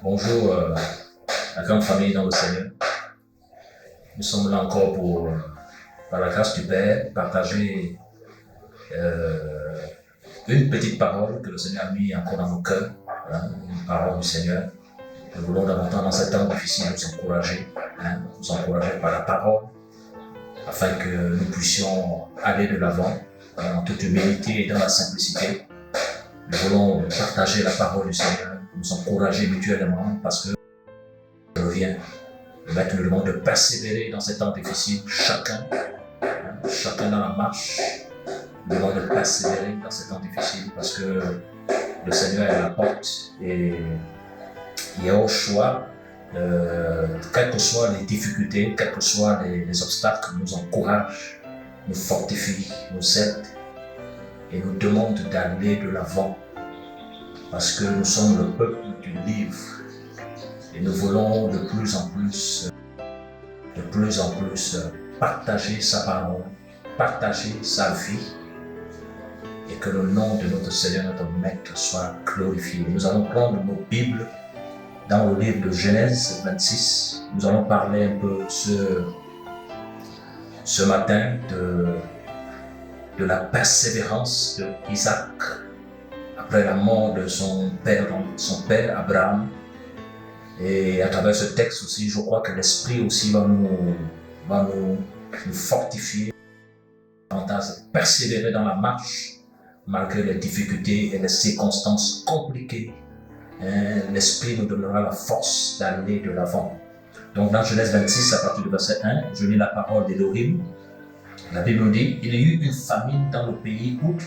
Bonjour la grande famille dans le Seigneur. Nous sommes là encore pour, par la grâce du Père, partager euh, une petite parole que le Seigneur a mis encore dans nos cœurs, hein, une parole du Seigneur. Nous voulons davantage dans ces temps difficiles nous encourager par la parole, afin que nous puissions aller de l'avant en toute humilité et dans la simplicité. Nous voulons partager la parole du Seigneur, nous encourager mutuellement parce que revient. Le Maître nous demande de persévérer dans ces temps difficiles, chacun dans la marche, nous demande de persévérer dans ces temps difficiles parce que le Seigneur est à la porte et il y a au choix, quelles que soient les difficultés, quels que soient les obstacles, nous encourage, nous fortifie, nous aide et nous demande d'aller de l'avant parce que nous sommes le peuple du livre et nous voulons de plus en plus partager sa parole, partager sa vie et que le nom de notre Seigneur, notre Maître soit glorifié. Nous allons prendre nos Bibles dans le livre de Genèse 26. Nous allons parler un peu ce matin de la persévérance d'Isaac après la mort de son père Abraham. Et à travers ce texte aussi, je crois que l'Esprit aussi va nous fortifier, davantage persévérer dans la marche, malgré les difficultés et les circonstances compliquées. L'Esprit nous donnera la force d'aller de l'avant. Donc dans Genèse 26, à partir du verset 1, je lis la parole d'Élohim. La Bible nous dit, il y a eu une famine dans le pays outre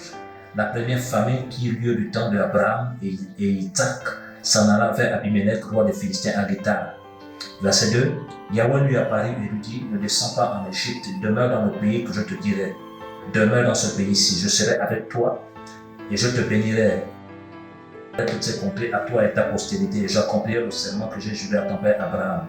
la première famine qui eut lieu du temps d'Abraham et Isaac s'en alla vers Abimelech, roi des Philistins, à Guétar. Verset 2, Yahweh lui apparut et lui dit, ne descends pas en Égypte, demeure dans le pays que je te dirai. Demeure dans ce pays-ci, je serai avec toi et je te bénirai. Toutes ces contrées à toi et ta postérité, j'accomplirai le serment que j'ai juré à ton père Abraham.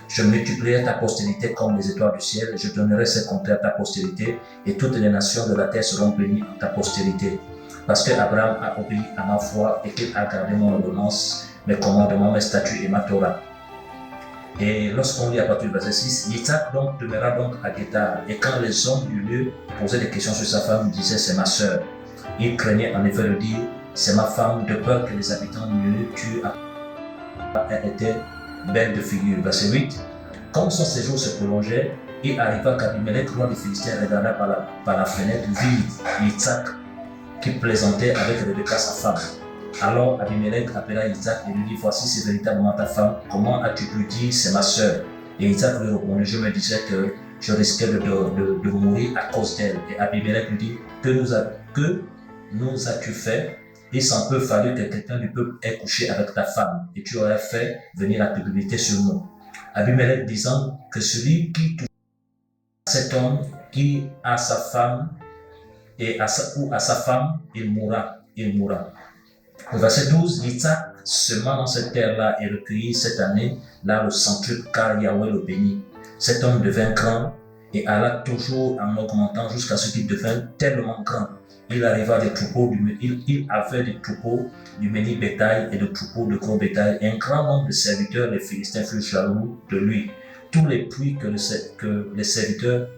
Je multiplierai ta postérité comme les étoiles du ciel, je donnerai ces contrées à ta postérité, et toutes les nations de la terre seront bénies en ta postérité. Parce que Abraham a obéi à ma foi et qu'il a gardé mon ordonnance, mes commandements, mes statuts et ma Torah. Et lorsqu'on lit à partir du verset 6, Isaac donc demeura donc à Guétar, et quand les hommes du lieu posaient des questions sur sa femme, disaient c'est ma sœur. Il craignait en effet de dire c'est ma femme, de peur que les habitants du lieu tuent. Elle était belle de figure. Verset 8, comme son séjour se prolongeait, il arriva qu'Abimelech, roi des Philistins, regarda par la fenêtre, vit Isaac qui plaisantait avec Rebecca sa femme. Alors Abimelech appela Isaac et lui dit, voici c'est véritablement ta femme, comment as-tu pu dire c'est ma sœur? Et Isaac lui répondit, je me disais que je risquais de mourir à cause d'elle. Et Abimelech lui dit, que nous as-tu fait? Il s'en peut fallu que quelqu'un du peuple ait couché avec ta femme et tu aurais fait venir la culpabilité sur nous. Abimelech disant que celui qui touche cet homme qui a sa femme et à sa femme, il mourra. Au verset 12, Isaac sema dans cette terre-là et recueillit cette année-là le centuple car Yahweh le bénit. Cet homme devint grand et alla toujours en augmentant jusqu'à ce qu'il devint tellement grand. Il arriva des troupeaux, il avait des troupeaux du menu bétail et des troupeaux de gros bétail. Et un grand nombre de serviteurs, les Philistins, furent jaloux de lui. Tous les puits que les serviteurs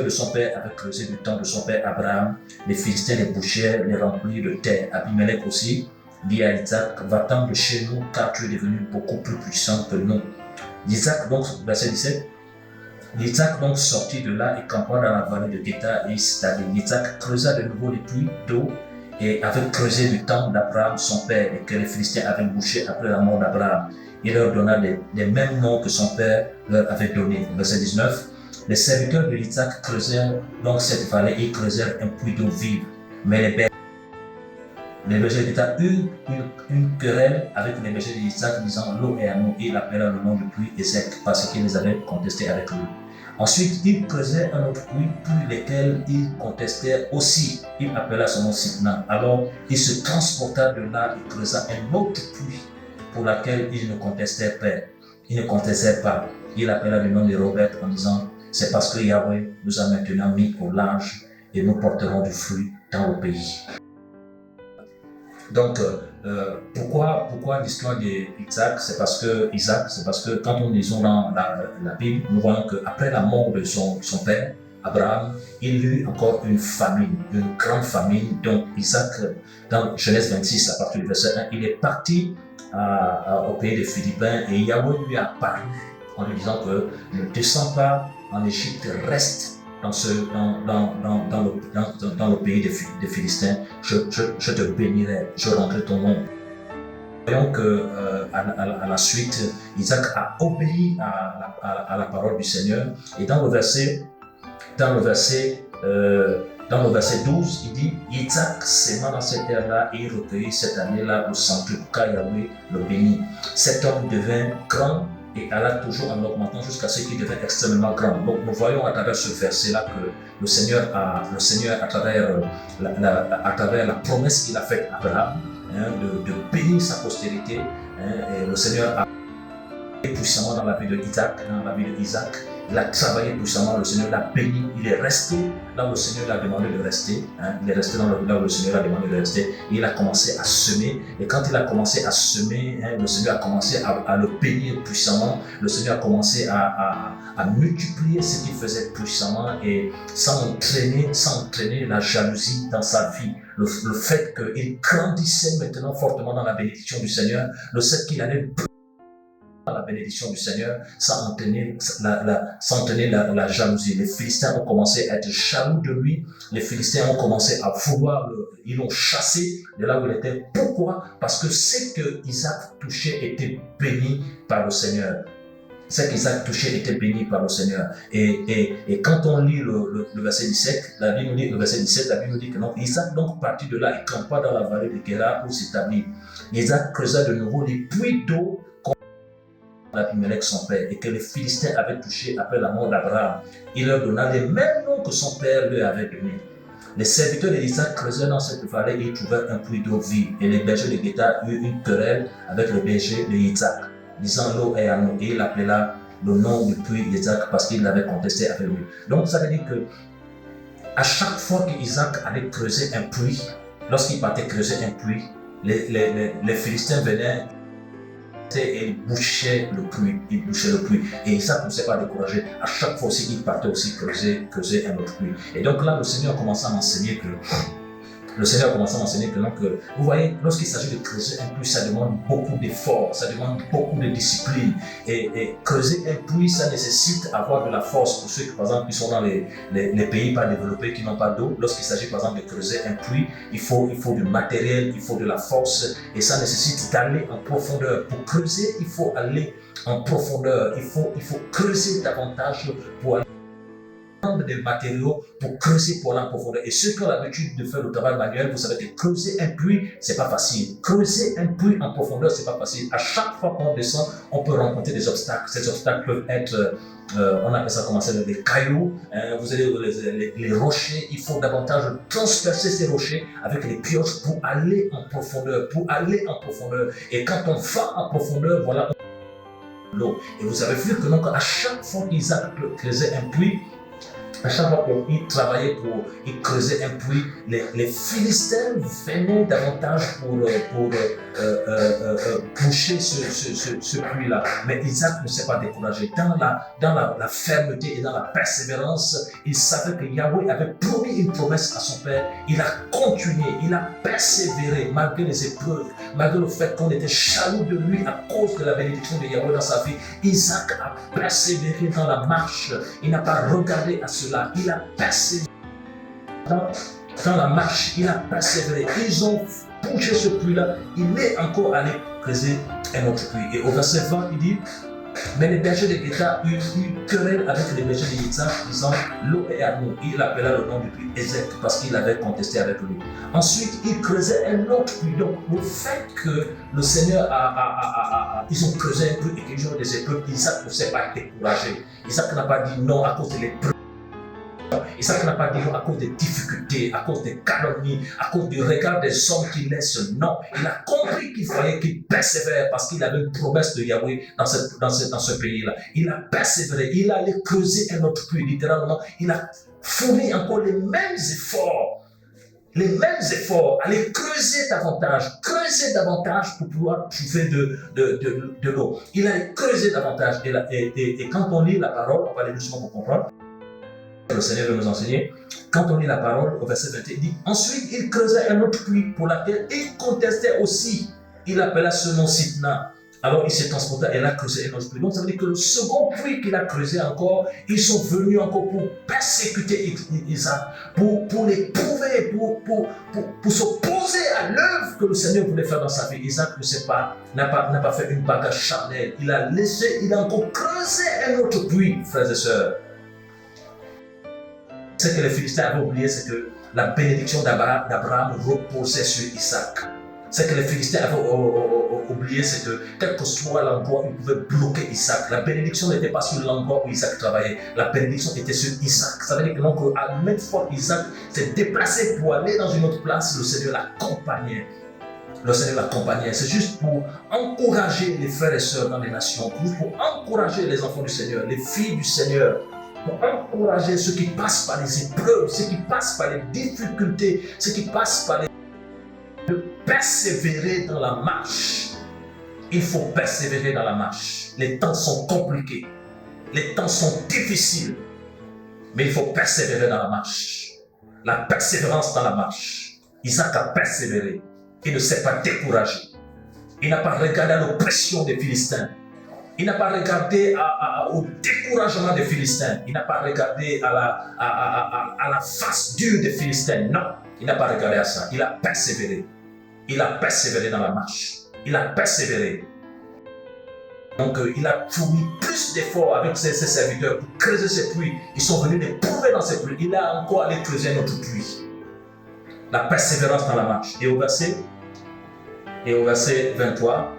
de son père avaient creusés du temps de son père Abraham, les Philistins les bouchèrent, les remplirent de terre. Abimelech aussi dit à Isaac, va-t'en de chez nous, car tu es devenu beaucoup plus puissant que nous. Isaac donc, verset 17, Isaac donc sortit de là et campa dans la vallée de Guétar et il s'établit. Isaac creusa de nouveau les puits d'eau et avait creusé du temps d'Abraham son père et que les Philistins avaient bouché après la mort d'Abraham. Il leur donna les mêmes noms que son père leur avait donnés. Verset 19, les serviteurs de Isaac creusèrent donc cette vallée et creusèrent un puits d'eau vive. Mais les bergers d'Isaac eurent une querelle avec les bergers d'Isaac disant l'eau est à nous, et il appela le nom du puits Ezek parce qu'ils les avaient contestés avec lui. Ensuite, il creusait un autre puits, puis lesquels il contestait aussi. Il appela son nom Sitna. Alors, il se transporta de là et creusa un autre puits pour lequel il ne contestait pas. Il appela le nom de Robert en disant, c'est parce que Yahweh nous a maintenant mis au large et nous porterons du fruit dans le pays. Donc, pourquoi l'histoire d'Isaac? C'est parce que quand nous lisons dans la Bible, nous voyons qu'après la mort de son père, Abraham, il eut encore une famine, une grande famine. Donc, Isaac, dans Genèse 26, à partir du verset 1, il est parti au pays des Philippins et Yahweh lui a apparu en lui disant que ne descends pas en Égypte, reste dans le pays des Philistins, je te bénirai, je rendrai ton nom. Voyons que à la suite, Isaac a obéi à la parole du Seigneur. Et dans le verset 12, il dit Isaac s'aima dans cette terre-là et il recueillit cette année-là au centuple, car Yahweh le bénit. Cet homme devint grand et alla toujours en augmentant jusqu'à ce qu'il devienne extrêmement grand. Donc nous voyons à travers ce verset-là que le Seigneur à travers la promesse qu'il a faite à Abraham, de bénir sa postérité, et le Seigneur a puissamment dans la vie de Isaac, il a travaillé puissamment, le Seigneur l'a béni, il est resté là où le Seigneur l'a demandé de rester, il est resté là où le Seigneur l'a demandé de rester, et il a commencé à semer, et quand il a commencé à semer, le Seigneur a commencé à le bénir puissamment, le Seigneur a commencé à multiplier ce qu'il faisait puissamment, et sans entraîner la jalousie dans sa vie, le fait qu'il grandissait maintenant fortement dans la bénédiction du Seigneur, le fait qu'il allait la bénédiction du Seigneur sans entraîner la jalousie. Les Philistins ont commencé à être jaloux de lui. Les Philistins ont commencé à vouloir ils l'ont chassé de là où il était. Pourquoi? Parce que ce que Isaac touchait était béni par le Seigneur. Ce qu'Isaac touchait était béni par le Seigneur. Et quand on lit le verset 17, la Bible nous dit que non, Isaac donc partit de là et campa dans la vallée de Guéra où s'établit. Isaac creusa de nouveau les puits d'eau d'Abimelech son père, et que les Philistins avaient touché après la mort d'Abraham. Il leur donna les mêmes noms que son père lui avait donnés. Les serviteurs d'Isaac creusaient dans cette vallée et ils trouvèrent un puits d'eau vive. Et les bergers de Guéta eurent une querelle avec le berger de Isaac, disant l'eau est à nous. Et il appela le nom du puits Isaac parce qu'il l'avait contesté avec lui. Donc ça veut dire que à chaque fois qu'Isaac allait creuser un puits, lorsqu'il partait creuser un puits, les Philistins venaient et il bouchait le puits. Et Isaac ne s'est pas découragé. À chaque fois aussi, il partait aussi creuser un autre puits. Et donc là, le Seigneur commence à m'enseigner que donc, vous voyez, lorsqu'il s'agit de creuser un puits, ça demande beaucoup d'efforts, ça demande beaucoup de discipline. Et creuser un puits, ça nécessite avoir de la force. Pour ceux qui, par exemple, qui sont dans les pays pas développés, qui n'ont pas d'eau, lorsqu'il s'agit, par exemple, de creuser un puits, il faut du matériel, il faut de la force, et ça nécessite d'aller en profondeur. Pour creuser, il faut aller en profondeur, il faut creuser davantage pour aller des matériaux pour creuser pour aller en profondeur. Et ceux qui ont l'habitude de faire le travail manuel, vous savez que creuser un puits, c'est pas facile. Creuser un puits en profondeur, c'est pas facile. À chaque fois qu'on descend, on peut rencontrer des obstacles. Ces obstacles peuvent être, on appelle ça comment ça, des cailloux, vous avez les rochers. Il faut davantage transpercer ces rochers avec les pioches pour aller en profondeur, Et quand on va en profondeur, voilà, l'eau. Et vous avez vu que donc à chaque fois qu'Isaac creusait un puits, à chaque fois qu'il travaillait il creusait un puits, les Philistins venaient davantage pour boucher ce puits-là. Mais Isaac ne s'est pas découragé. Dans la fermeté et dans la persévérance, il savait que Yahweh avait promis une promesse à son père. Il a continué, il a persévéré malgré les épreuves, malgré le fait qu'on était jaloux de lui à cause de la bénédiction de Yahweh dans sa vie. Isaac a persévéré dans la marche. Il n'a pas regardé à cela. Il a persévéré dans la marche, il a persévéré. Ils ont bouché ce puits-là. Il est encore allé creuser un autre puits. Et au verset 20, il dit, mais les bergers de Guéta eurent une querelle avec les bergers de Isaac, disant l'eau est à nous. Il appela le nom du puits Ézek parce qu'il avait contesté avec lui. Ensuite, il creusait un autre puits. Donc, le fait que le Seigneur ils ont creusé un puits et qu'ils ont des épreuves, Isaac ne s'est pas découragé. Isaac n'a pas dit non à cause de l'épreuve. Isaac n'a pas dit non à cause des difficultés, à cause des calomnies, à cause du regard des hommes qui laissent. Non, il a compris qu'il fallait qu'il persévère parce qu'il avait une promesse de Yahweh dans ce pays-là. Il a persévéré, il a allé creuser un autre puits, littéralement. Il a fourni encore les mêmes efforts. les mêmes efforts, aller creuser davantage pour pouvoir trouver de l'eau. Il a creusé davantage. Et quand on lit la parole, on va aller doucement pour comprendre. Le Seigneur veut nous enseigner. Quand on lit la parole, au verset 21, il dit: ensuite, il creusait un autre puits pour laquelle il contestait aussi. Il appela ce nom Sitna. Alors il s'est transporté et il a creusé un autre puits. Donc ça veut dire que le second puits qu'il a creusé encore, ils sont venus encore pour persécuter Isaac, pour l'éprouver, pour s'opposer à l'œuvre que le Seigneur voulait faire dans sa vie. Isaac ne sait pas, n'a pas fait une bagarre charnelle. Il a encore creusé un autre puits, frères et sœurs. Ce que les Philistins avaient oublié, c'est que la bénédiction d'Abraham reposait sur Isaac. Ce que les Philistins avaient oublié, c'est que quel que soit l'endroit où ils pouvaient bloquer Isaac, la bénédiction n'était pas sur l'endroit où Isaac travaillait, la bénédiction était sur Isaac. Ça veut dire que donc, à même fois Isaac s'est déplacé pour aller dans une autre place, le Seigneur l'accompagnait. Le Seigneur l'accompagnait. C'est juste pour encourager les frères et sœurs dans les nations, pour encourager les enfants du Seigneur, les filles du Seigneur, pour encourager ceux qui passent par les épreuves, ceux qui passent par les difficultés, ceux qui passent par les... de persévérer dans la marche. Il faut persévérer dans la marche. Les temps sont compliqués, les temps sont difficiles, mais il faut persévérer dans la marche. La persévérance dans la marche. Isaac a persévéré. Il ne s'est pas découragé. Il n'a pas regardé à l'oppression des Philistins. Il n'a pas regardé au découragement des Philistins. Il n'a pas regardé à la face dure des Philistins. Non, il n'a pas regardé à ça. Il a persévéré. Il a persévéré dans la marche. Il a persévéré. Donc, il a fourni plus d'efforts avec ses serviteurs pour creuser ces puits. Ils sont venus les prouver dans ces puits. Il a encore allé creuser un autre puits. La persévérance dans la marche. Et au verset 23,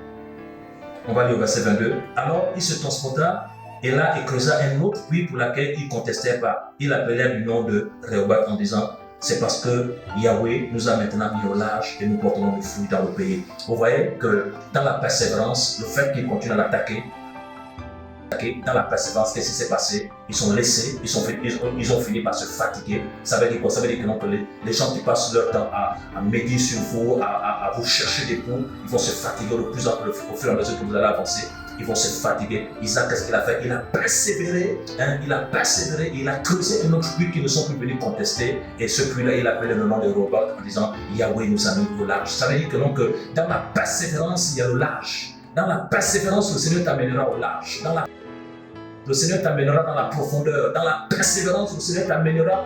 on va aller au verset 22. Alors, il se transporta et là, il creusa un autre puits pour lequel il ne contestait pas. Il appelait du nom de Rehoboth en disant: c'est parce que Yahweh nous a maintenant mis au large et nous porterons des fruits dans le pays. Vous voyez que dans la persévérance, le fait qu'il continue à l'attaquer, dans la persévérance, qu'est-ce qui s'est passé? Ils sont laissés, ils ont fini par se fatiguer. Ça veut dire quoi? Ça veut dire que donc, les gens qui passent leur temps à méditer sur vous, à vous chercher des coups, ils vont se fatiguer de plus en plus au fur et à mesure que vous allez avancer. Ils vont se fatiguer. Isaac, qu'est-ce qu'il a fait? Il a persévéré, et il a creusé un autre puits qui ne sont plus venus contester. Et ce puits-là, il appelait le nom de Rehoboth en disant: Yahweh nous a mis au large. Ça veut dire que donc, dans la persévérance, il y a le large. Dans la persévérance, le Seigneur t'amènera au large. Le Seigneur t'amènera dans la profondeur. Dans la persévérance, le Seigneur t'amènera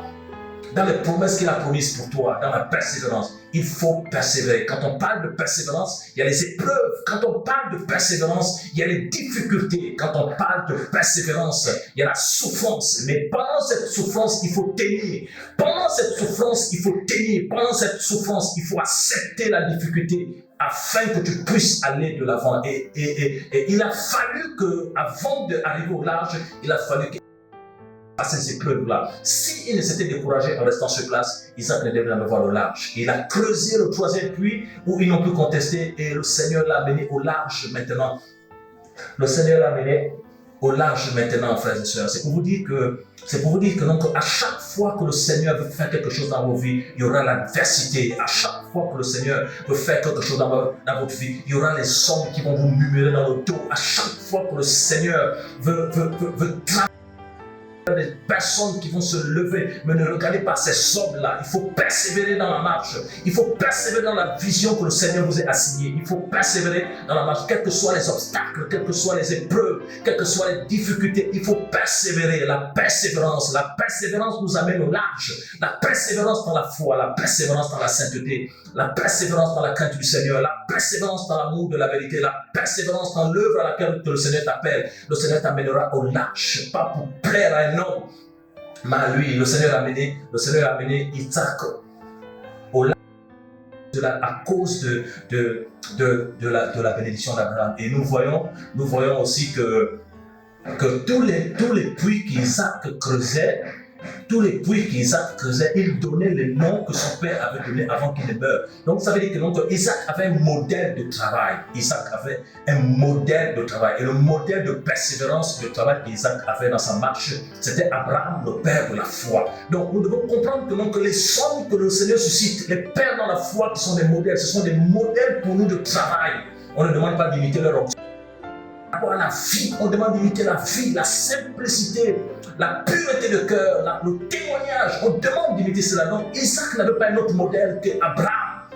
dans les promesses qu'il a promises pour toi. Dans la persévérance, il faut persévérer. Quand on parle de persévérance, il y a les épreuves. Quand on parle de persévérance, il y a les difficultés. Quand on parle de persévérance, il y a la souffrance. Mais pendant cette souffrance, il faut tenir. Pendant cette souffrance, il faut tenir. Pendant cette souffrance, il faut accepter la difficulté afin que tu puisses aller de l'avant. Et il a fallu que, avant d'arriver au large, il a fallu qu'il à ces épreuves-là. S'il ne s'était découragé en restant sur place, Isaac ne devait jamais voir le large. Il a creusé le troisième puits où ils n'ont pu contester et le Seigneur l'a amené au large maintenant. Le Seigneur l'a amené au large maintenant, frères et sœurs. C'est pour vous dire que donc, à chaque fois que le Seigneur veut faire quelque chose dans vos vies, il y aura l'adversité. À chaque fois que le Seigneur veut faire quelque chose dans votre vie, il y aura les hommes qui vont vous murmurer dans le dos. À chaque fois que le Seigneur veut des personnes qui vont se lever, mais ne regardez pas ces hommes-là. Il faut persévérer dans la marche. Il faut persévérer dans la vision que le Seigneur vous a assignée. Il faut persévérer dans la marche, quels que soient les obstacles, quelles que soient les épreuves, quelles que soient les difficultés. Il faut persévérer. La persévérance nous amène au large. La persévérance dans la foi, la persévérance dans la sainteté, la persévérance dans la crainte du Seigneur, la persévérance dans l'amour de la vérité, la persévérance dans l'œuvre à laquelle le Seigneur t'appelle. Le Seigneur t'amènera au large, pas pour plaire à un homme, mais à lui. Le Seigneur a amené Isaac au large à cause de la bénédiction d'Abraham. Et nous voyons aussi que tous les puits qu'Isaac creusait, tous les puits qu'Isaac creusait, il donnait les noms que son père avait donnés avant qu'il ne meure. Donc ça veut dire que donc, Isaac avait un modèle de travail. Isaac avait un modèle de travail. Et le modèle de persévérance de travail qu'Isaac avait dans sa marche, c'était Abraham, le père de la foi. Donc nous devons comprendre que, donc, les sommes que le Seigneur suscite, les pères dans la foi qui sont des modèles, ce sont des modèles pour nous de travail. On ne demande pas d'imiter leur option. À la vie, on demande d'imiter la vie, la simplicité, la pureté de cœur, le témoignage. On demande d'imiter cela. Donc Isaac n'avait pas un autre modèle qu'Abraham.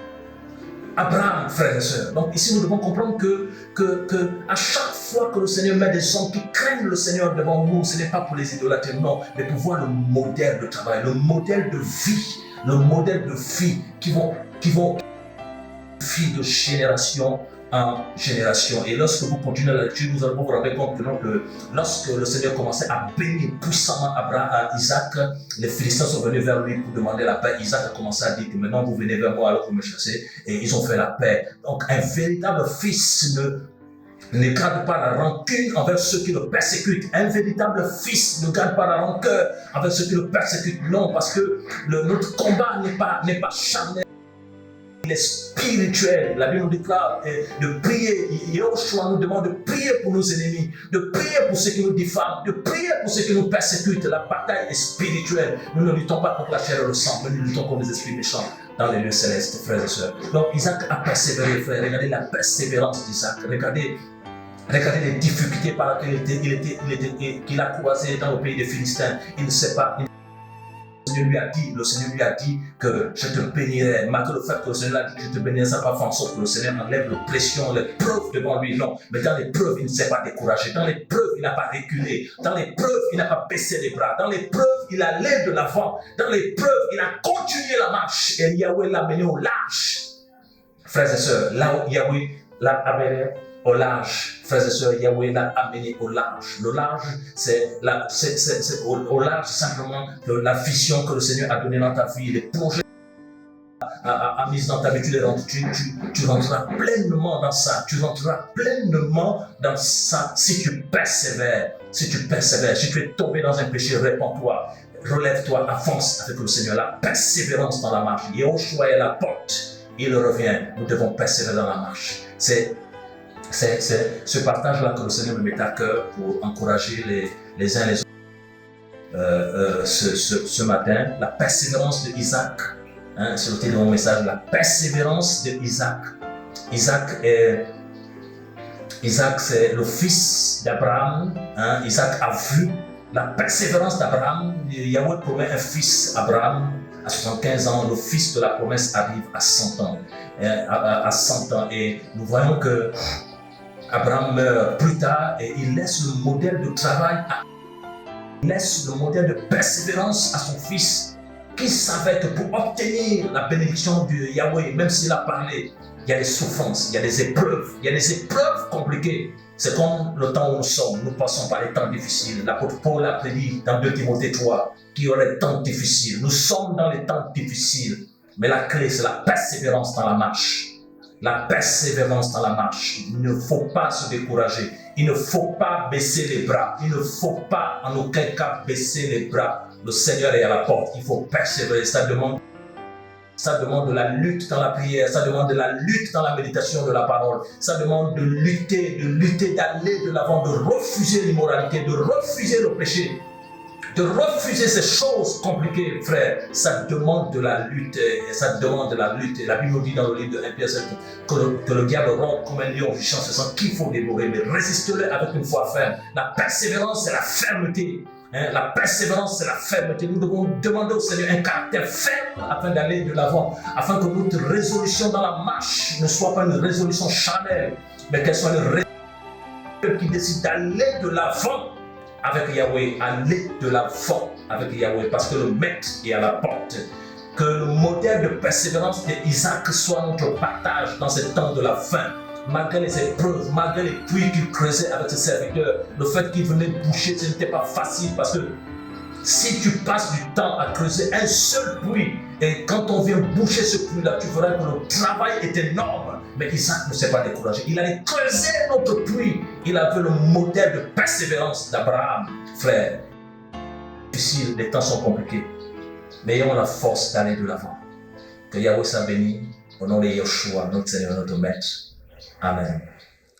Abraham, frères et sœurs. Donc ici, nous devons comprendre que à chaque fois que le Seigneur met des hommes qui craignent le Seigneur devant nous, ce n'est pas pour les idolâtrer, non, mais pour voir le modèle de travail, le modèle de vie, le modèle de vie qui vont vie de génération en génération. Et lorsque vous continuez la lecture, vous allez vous rendre compte que lorsque le Seigneur commençait à bénir puissamment Isaac, les Philistins sont venus vers lui pour demander la paix. Isaac a commencé à dire que maintenant vous venez vers moi alors que vous me chassez, et ils ont fait la paix. Donc un véritable fils ne garde pas la rancune envers ceux qui le persécutent. Un véritable fils ne garde pas la rancœur envers ceux qui le persécutent. Non, parce que notre combat n'est pas charnel. Il est spirituel. La Bible nous déclare de prier. Yahushua nous demande de prier pour nos ennemis, de prier pour ceux qui nous diffament, de prier pour ceux qui nous persécutent. La bataille est spirituelle. Nous ne luttons pas contre la chair et le sang, mais nous luttons contre les esprits méchants dans les lieux célestes, frères et sœurs. Donc Isaac a persévéré, frère. Regardez la persévérance d'Isaac. Regardez les difficultés par lesquelles qu'il a croisé dans le pays des Philistins. Il ne sait pas. Le Seigneur lui a dit que je te bénirai. Malgré le fait que le Seigneur a dit que je te bénirai, ça ne va pas faire en sorte que le Seigneur enlève l'oppression, l'épreuve devant lui. Non, mais dans l'épreuve, il ne s'est pas découragé. Dans l'épreuve, il n'a pas reculé. Dans l'épreuve, il n'a pas baissé les bras. Dans l'épreuve, il allait de l'avant. Dans l'épreuve, il a continué la marche. Et Yahweh l'a mené au large. Frères et sœurs, là où Yahweh l'a amené au large, frères et sœurs, Yahweh l'a amené au large. Le large, au large simplement la vision que le Seigneur a donnée dans ta vie, les projets a mis dans ta vie, tu rentreras pleinement dans ça. Tu rentreras pleinement dans ça si tu persévères. Si tu es tombé dans un péché, répands-toi, relève-toi, avance avec le Seigneur. La persévérance dans la marche. Yahushua est à la porte, il revient. Nous devons persévérer dans la marche. C'est ce partage-là que le Seigneur me met à cœur pour encourager les uns les autres ce matin. La persévérance de Isaac, c'est le titre de mon message, la persévérance de Isaac. Isaac, c'est le fils d'Abraham. Isaac a vu la persévérance d'Abraham. Yahweh promet un fils, Abraham, à 75 ans. Le fils de la promesse arrive à 100 ans. À 100 ans. Et nous voyons que Abraham meurt plus tard et il laisse le modèle de travail, il laisse le modèle de persévérance à son fils, qui savait que pour obtenir la bénédiction de Yahweh, même s'il a parlé, il y a des souffrances, il y a des épreuves compliquées. C'est comme le temps où nous sommes, nous passons par des temps difficiles. L'apôtre Paul a prédit dans 2 Timothée 3 qu'il y aurait des temps difficiles. Nous sommes dans les temps difficiles, mais la clé c'est la persévérance dans la marche. La persévérance dans la marche. Il ne faut pas se décourager. Il ne faut pas baisser les bras. Il ne faut pas en aucun cas baisser les bras. Le Seigneur est à la porte. Il faut persévérer. Ça demande de la lutte dans la prière. Ça demande de la lutte dans la méditation de la parole. Ça demande de lutter, d'aller de l'avant, de refuser l'immoralité, de refuser le péché. De refuser ces choses compliquées, frère, ça demande de la lutte. Et la Bible nous dit dans le livre de 1 Pierre 7 que le diable rôde comme un lion rugissant, ce sent qu'il faut dévorer, mais résistez-le avec une foi ferme. La persévérance, c'est la fermeté. La persévérance, c'est la fermeté. Nous devons demander au Seigneur un caractère ferme afin d'aller de l'avant, afin que notre résolution dans la marche ne soit pas une résolution charnelle, mais qu'elle soit une résolution qui décide d'aller de l'avant avec Yahweh, aller de l'avant avec Yahweh, parce que le maître est à la porte. Que le modèle de persévérance d'Isaac soit notre partage dans ces temps de la fin. Malgré les épreuves, malgré les puits qu'il creusait avec ses serviteurs, le fait qu'il venait boucher, ce n'était pas facile, parce que si tu passes du temps à creuser un seul puits, et quand on vient boucher ce puits-là, tu verras que le travail est énorme. Mais Isaac ne s'est pas découragé. Il allait creuser notre puits. Il avait le modèle de persévérance d'Abraham, frère. difficiles, les temps sont compliqués. Mais ayons la force d'aller de l'avant. Que Yahweh soit béni au nom de Yeshua, notre Seigneur, notre Maître. Amen.